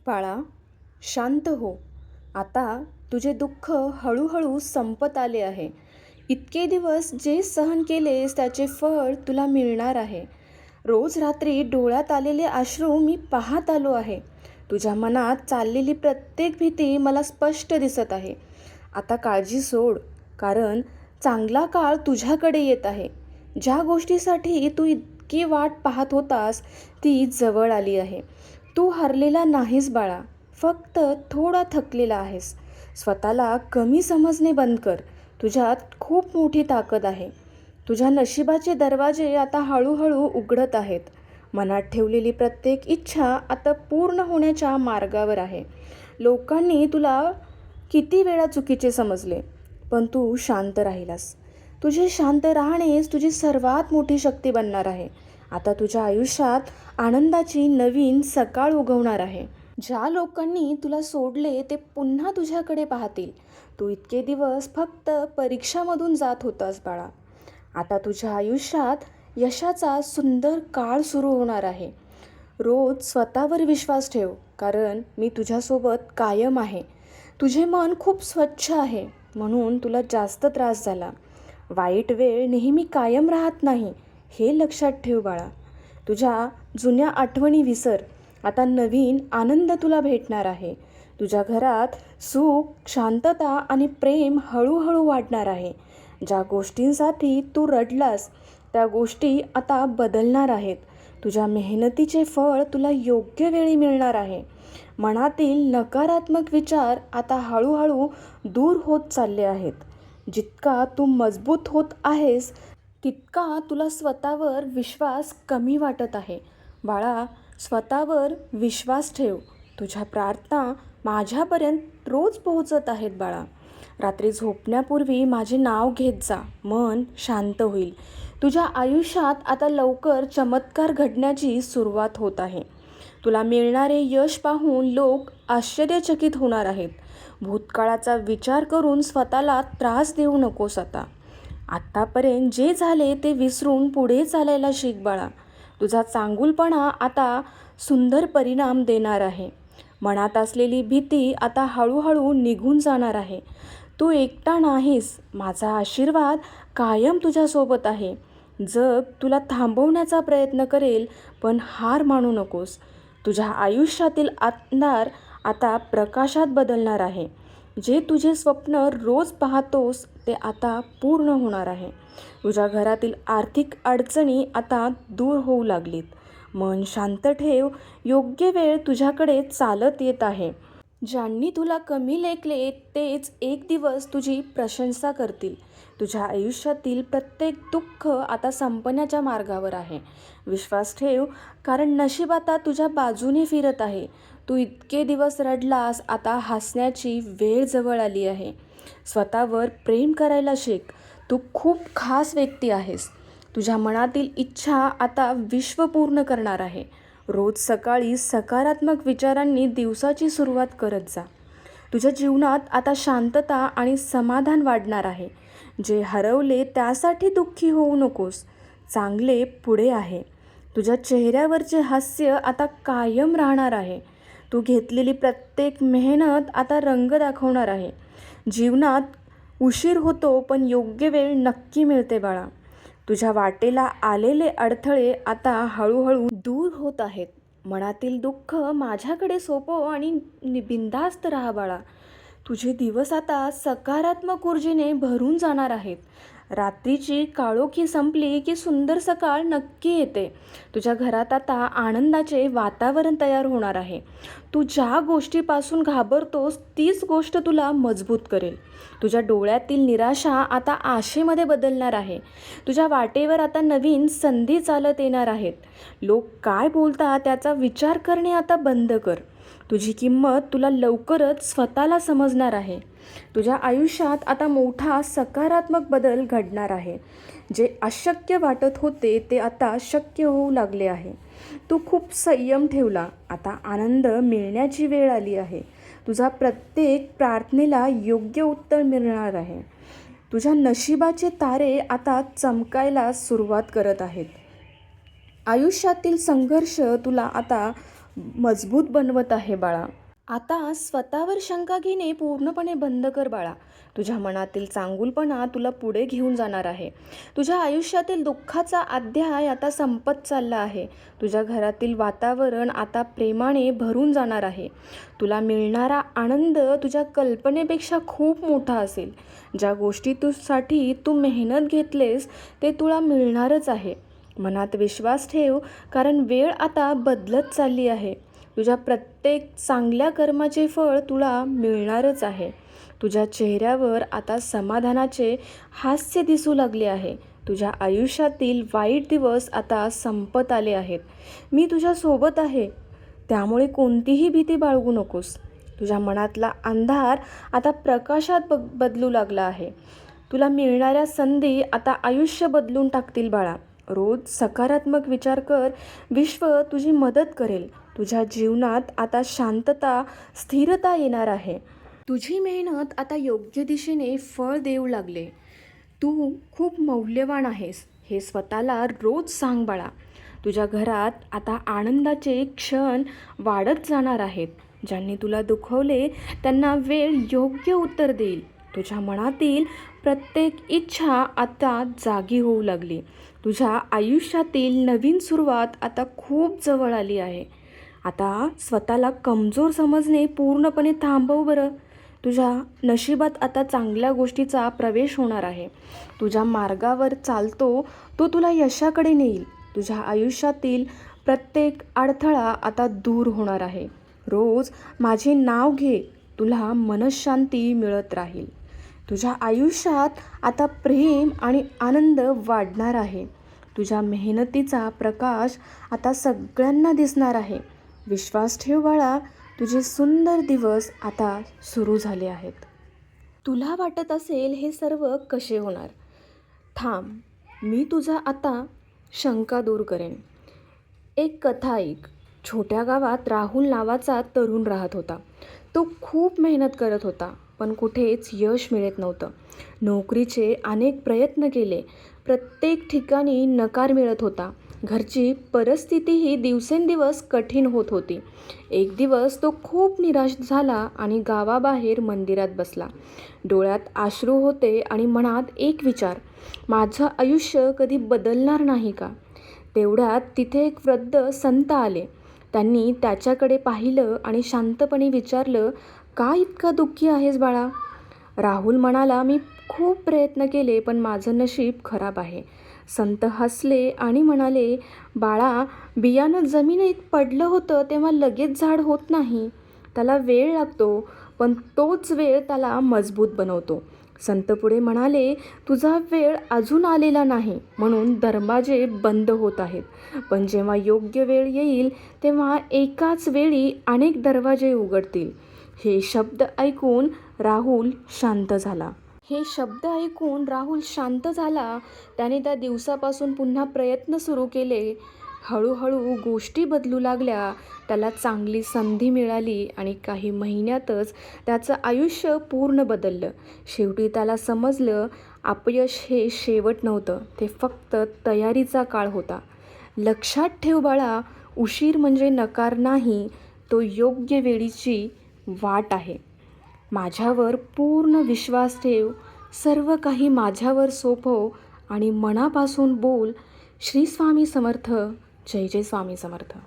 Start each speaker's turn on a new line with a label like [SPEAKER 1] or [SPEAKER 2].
[SPEAKER 1] बाळा, शांत हो. आता तुझे दुःख हळूहळू संपत आले आहे. इतके दिवस जे सहन केलेस त्याचे फळ तुला मिळणार आहे. रोज रात्री डोळ्यात आलेले अश्रू मी पाहत आलो आहे. तुझ्या मनात चाललेली प्रत्येक भीती मला स्पष्ट दिसत आहे. आता काळजी सोड, कारण चांगला काळ तुझ्याकडे येत आहे. ज्या गोष्टीसाठी तू इतकी वाट पाहत होतास ती जवळ आली आहे. तू हरलेला नाहीस बाळा, फक्त थोडा थकलेला आहेस. स्वतःला कमी समजणे बंद कर. तुझ्यात खूप मोठी ताकद आहे. तुझ्या नशिबाचे दरवाजे आता हळूहळू उघडत आहेत. मनात ठेवलेली प्रत्येक इच्छा आता पूर्ण होण्याच्या मार्गावर आहे. लोकांनी तुला किती वेळा चुकीचे समजले, पण तू शांत राहिलास. तुझे शांत राहणेच तुझी सर्वात मोठी शक्ती बनणार आहे. आता तुझ्या आयुष्यात आनंदाची नवीन सकाळ उगवणार आहे. ज्या लोकांनी तुला सोडले ते पुन्हा तुझ्याकडे पाहतील. तू इतके दिवस फक्त परीक्षामधून जात होतास बाळा. आता तुझ्या आयुष्यात यशाचा सुंदर काळ सुरू होणार आहे. रोज स्वतःवर विश्वास ठेव, कारण मी तुझ्यासोबत कायम आहे. तुझे मन खूप स्वच्छ आहे, म्हणून तुला जास्त त्रास झाला. वाईट वेळ नेहमी कायम राहत नाही, हे लक्षात ठेव बाळा. तुझ्या जुन्या आठवणी विसर. आता नवीन आनंद तुला भेटणार आहे. तुझ्या घरात सुख, शांतता आणि प्रेम हळूहळू वाढणार आहे. ज्या गोष्टींसाठी तू रडलास त्या गोष्टी आता बदलणार आहेत. तुझ्या मेहनतीचे फळ तुला योग्य वेळी मिळणार आहे. मनातील नकारात्मक विचार आता हळूहळू दूर होत चालले आहेत. जितका तू मजबूत होत आहेस तितका तुला स्वतःवर विश्वास कमी वाटत आहे. बाळा, स्वतःवर विश्वास ठेव. तुझ्या प्रार्थना माझ्यापर्यंत रोज पोहोचत आहेत बाळा. रात्री झोपण्यापूर्वी माझे नाव घेत जा, मन शांत होईल. तुझ्या आयुष्यात आता लवकर चमत्कार घडण्याची सुरुवात होत आहे. तुला मिळणारे यश पाहून लोक आश्चर्यचकित होणार आहेत. भूतकाळाचा विचार करून स्वतःला त्रास देऊ नकोस आता. आत्तापर्यंत जे झाले ते विसरून पुढे चालायला शिक बाळा. तुझा चांगुलपणा आता सुंदर परिणाम देणार आहे. मनात असलेली भीती आता हळूहळू निघून जाणार आहे. तू एकटा नाहीस. माझा आशीर्वाद कायम तुझ्यासोबत आहे. जग तुला थांबवण्याचा प्रयत्न करेल, पण हार मानू नकोस. तुझ्या आयुष्यातील अंधार आता प्रकाशात बदलणार आहे. जे तुझे स्वप्न रोज पाहतोस ते आता पूर्ण होणार आहे. तुझ्या घरातील आर्थिक अडचणी आता दूर होऊ लागलीत. मन शांत ठेव. योग्य वेळ तुझ्याकडे चालत येत आहे. ज्यांनी तुला कमी लेखले तेच एक दिवस तुझी प्रशंसा करतील. तुझ्या आयुष्यातील प्रत्येक दुःख आता संपण्याच्या मार्गावर आहे. विश्वास ठेव, कारण नशीब आता तुझ्या बाजूने फिरत आहे. तू इतके दिवस रडलास, आता हसण्याची वेळ जवळ आली आहे. स्वतःवर प्रेम करायला शिक. तू खूप खास व्यक्ती आहेस. तुझ्या मनातील इच्छा आता विश्व पूर्ण करणार आहे. रोज सकाळी सकारात्मक विचारांनी दिवसाची सुरुवात करत जा. तुझ्या जीवनात आता शांतता आणि समाधान वाढणार आहे. जे हरवले त्यासाठी दुःखी होऊ नकोस. चांगले पुढे आहे. तुझ्या चेहऱ्यावरचे हास्य आता कायम राहणार आहे. तू घेतलेली प्रत्येक मेहनत आता रंग दाखवणार आहे. जीवनात उशीर होतो, पण योग्य वेळ नक्की मिळते बाळा. तुझ्या वाटेला आलेले अडथळे आता हळूहळू दूर होत आहेत. मनातील दुःख माझ्याकडे सोपव आणि बिनधास्त राहा बाळा. तुझे दिवस आता सकारात्मक ऊर्जेने भरून जाणार आहेत. रात्रीची काळोखी संपली की सुंदर सकाळ नक्की येते. तुझ्या घरात आता आनंदाचे वातावरण तयार होणार आहे. तू ज्या गोष्टीपासून घाबरतोस तीच गोष्ट तुला मजबूत करेल. तुझ्या डोळ्यातील निराशा आता आशेमध्ये बदलणार आहे. तुझ्या वाटेवर आता नवीन संधी चालत येणार आहेत. लोक काय बोलतात त्याचा विचार करणे आता बंद कर. तुझी किंमत तुला लवकरच स्वतःला समजणार आहे. तुझ्या आयुष्यात आता मोठा सकारात्मक बदल घडणार आहे. जे अशक्य वाटत होते ते आता शक्य होऊ लागले आहे. तू खूप संयम ठेवला. आता आनंद मिळण्याची वेळ आली आहे. तुझा प्रत्येक प्रार्थनेला योग्य उत्तर मिळणार आहे. तुझ्या नशिबाचे तारे आता चमकायला सुरुवात करत आहेत. आयुष्यातील संघर्ष तुला आता मजबूत बनवत आहे बाळा. आता स्वतःवर शंका घेणे पूर्णपणे बंद कर बाळा. तुझ्या मनातील चांगुलपणा तुला पुढे घेऊन जाणार आहे. तुझ्या आयुष्यातील दुःखाचा अध्याय आता संपत चालला आहे. तुझ्या घरातील वातावरण आता प्रेमाने भरून जाणार आहे. तुला मिळणारा आनंद तुझ्या कल्पनेपेक्षा खूप मोठा असेल. ज्या गोष्टी तुझ्यासाठी तू मेहनत घेतलेस ते तुला मिळणारच आहे. मनात विश्वास ठेव, कारण वेळ आता बदलत चालली आहे. तुझ्या प्रत्येक चांगल्या कर्माचे फळ तुला मिळणारच आहे. तुझ्या चेहऱ्यावर आता समाधानाचे हास्य दिसू लागले आहे. तुझ्या आयुष्यातील वाईट दिवस आता संपत आले आहेत. मी तुझ्यासोबत आहे, त्यामुळे कोणतीही भीती बाळगू नकोस. तुझ्या मनातला अंधार आता प्रकाशात बदलू लागला आहे. तुला मिळणाऱ्या संधी आता आयुष्य बदलून टाकतील बाळा. रोज सकारात्मक विचार कर. विश्व तुझी मदत करेल. तुझ्या जीवनात आता शांतता, स्थिरता येणार आहे. तुझी मेहनत आता योग्य दिशेने फळ देऊ लागले. तू खूप मौल्यवान आहेस हे स्वतःला रोज सांग बाळा. तुझ्या घरात आता आनंदाचे क्षण वाढत जाणार आहेत. ज्यांनी तुला दुखवले त्यांना वेळ योग्य उत्तर देईल. तुझ्या मनातील प्रत्येक इच्छा आता जागी होऊ लागली. तुझ्या आयुष्यातील नवीन सुरुवात आता खूप जवळ आली आहे. आता स्वतःला कमजोर समजणे पूर्णपणे थांबव बरं. तुझ्या नशिबात आता चांगल्या गोष्टीचा प्रवेश होणार आहे. तुझ्या मार्गावर चालतो तो तुला यशाकडे नेईल. तुझ्या आयुष्यातील प्रत्येक अडथळा आता दूर होणार आहे. रोज माझे नाव घे, तुला मनःशांती मिळत राहील. तुझ्या आयुष्यात आता प्रेम आणि आनंद वाढणार आहे. तुझ्या मेहनतीचा प्रकाश आता सगळ्यांना दिसणार आहे. विश्वास ठेव बाळा, तुझे सुंदर दिवस आता सुरू झाले आहेत. तुला वाटत असेल हे सर्व कसे होणार? थांब, मी तुझा आता शंका दूर करेन. एक कथा ऐक. छोट्या गावात राहुल नावाचा तरुण राहत होता. तो खूप मेहनत करत होता, पण कुठेच यश मिळत नव्हतं. नोकरीचे अनेक प्रयत्न केले, प्रत्येक ठिकाणी नकार मिळत होता. घरची परिस्थितीही दिवसेंदिवस कठीण होत होती. एक दिवस तो खूप निराश झाला आणि गावाबाहेर मंदिरात बसला. डोळ्यात अश्रू होते आणि मनात एक विचार, माझं आयुष्य कधी बदलणार नाही का? तेवढ्यात तिथे एक वृद्ध संत आले. त्यांनी त्याच्याकडे पाहिलं आणि शांतपणे विचारलं, का इतका दुःखी आहेस बाळा? राहुल म्हणाला, मी खूप प्रयत्न केले पण माझं नशीब खराब आहे. संत हसले आणि म्हणाले, बाळा, बियाणं जमिनीत पडलं होतं तेव्हा लगेच झाड होत नाही. त्याला वेळ लागतो, पण तोच वेळ त्याला मजबूत बनवतो. संत पुढे म्हणाले, तुझा वेळ अजून आलेला नाही म्हणून दरवाजे बंद होत आहेत, पण जेव्हा योग्य वेळ येईल तेव्हा एकाच वेळी अनेक दरवाजे उघडतील. हे शब्द ऐकून राहुल शांत झाला. त्याने त्या दिवसापासून पुन्हा प्रयत्न सुरू केले. हळूहळू गोष्टी बदलू लागल्या. त्याला चांगली संधी मिळाली आणि काही महिन्यातच त्याचं आयुष्य पूर्ण बदललं. शेवटी त्याला समजलं, अपयश हे शेवट नव्हतं, ते फक्त तयारीचा काळ होता. लक्षात ठेव बाळा, उशीर म्हणजे नकार नाही, तो योग्य वेळीची वाट आहे. माझ्यावर पूर्ण विश्वास ठेव, सर्व काही माझ्यावर सोपव आणि मनापासून बोल. श्री स्वामी समर्थ. जय जय स्वामी समर्थ.